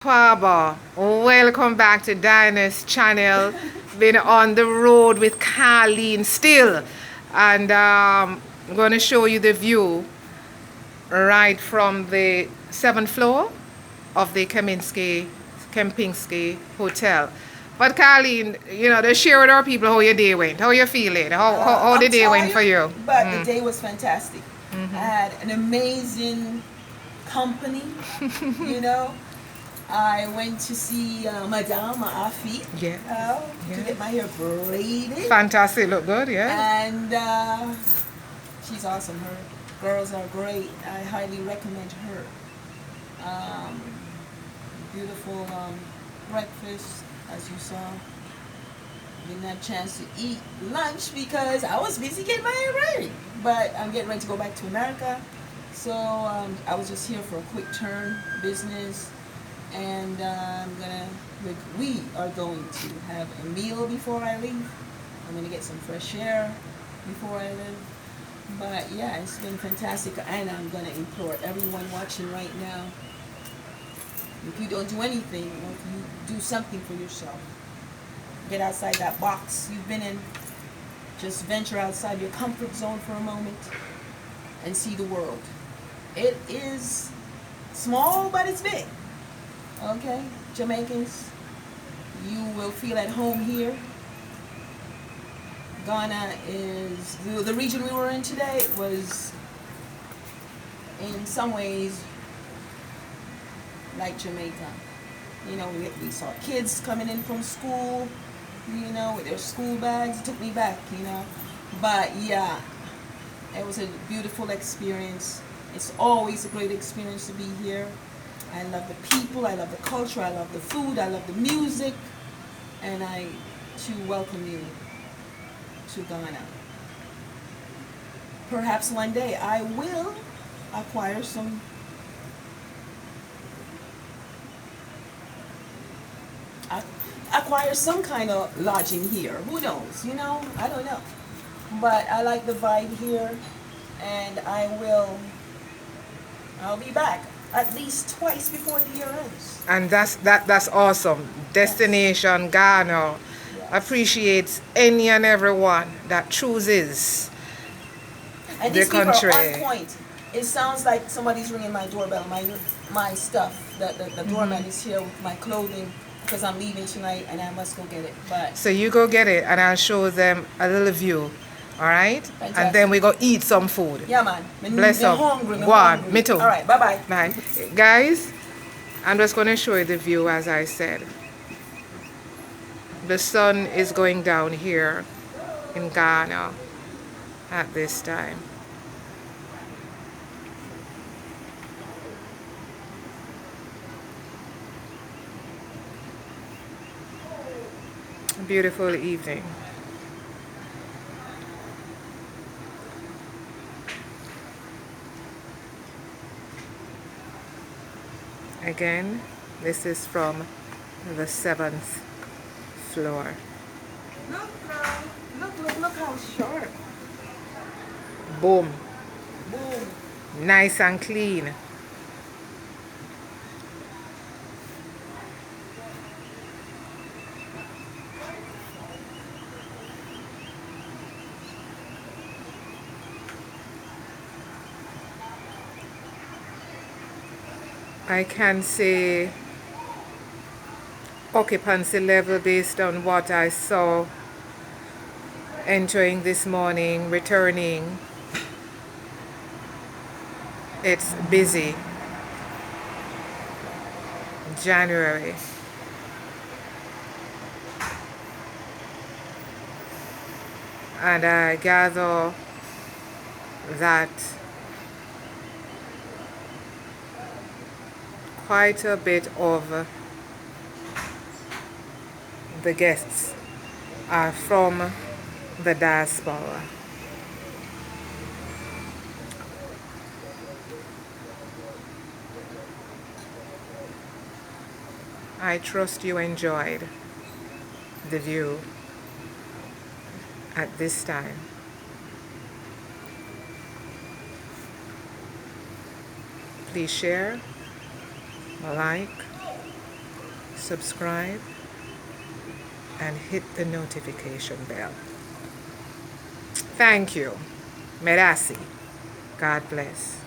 Kwaba, welcome back to Dinah's channel. Been on the road with Karleen still, and I'm going to show you the view right from the 7th floor of the Kempinski Hotel. But Karleen, just share with our people how your day went. How you feeling? How the I'm day went for tired, you? but the day was fantastic. I had an amazing company, you know. I went to see Madame Afi Yeah. to get my hair braided. Fantastic, look good, yeah. And she's awesome. Her girls are great. I highly recommend her. Um, Beautiful breakfast, as you saw. Didn't have a chance to eat lunch because I was busy getting my hair ready. But I'm getting ready to go back to America. So I was just here for a quick turn business. And we are going to have a meal before I leave. I'm going to get some fresh air before I leave. But yeah, it's been fantastic. And I'm going to implore everyone watching right now, if you don't do anything, if you do something for yourself, get outside that box you've been in. Just venture outside your comfort zone for a moment and see the world. It is small, but it's big. Okay, Jamaicans, you will feel at home here. Ghana is, the region we were in today was in some ways like Jamaica. We saw kids coming in from school, with their school bags. It took me back, But yeah, it was a beautiful experience. It's always a great experience to be here. I love the people, I love the culture, I love the food, I love the music, and I too welcome you to Ghana. Perhaps one day I will acquire some kind of lodging here. Who knows? I don't know. But I like the vibe here, and I'll be back at least twice before the year ends. And that's awesome. Destination Ghana appreciates any and everyone that chooses And the these people country. are on point. It sounds like somebody's ringing my doorbell. My stuff. The doorman is here with my clothing because I'm leaving tonight and I must go get it. But So you go get it, and I'll show them a little view. All right? fantastic. And then we go eat some food. Yeah, man. Bless up. Go on. Me too. All right. Bye-bye. Bye. Guys, I'm just going to show you the view as I said. The sun is going down here in Ghana at this time. A beautiful evening. Again, this is from the 7th floor. Look, girl. Look how sharp. Boom. Boom. Nice and clean. I can say occupancy level based on what I saw entering this morning, returning. It's busy. January. And I gather that quite a bit of the guests are from the diaspora. I trust you enjoyed the view at this time. Please share, like, subscribe and hit the notification bell. Thank you. Merasi. God bless.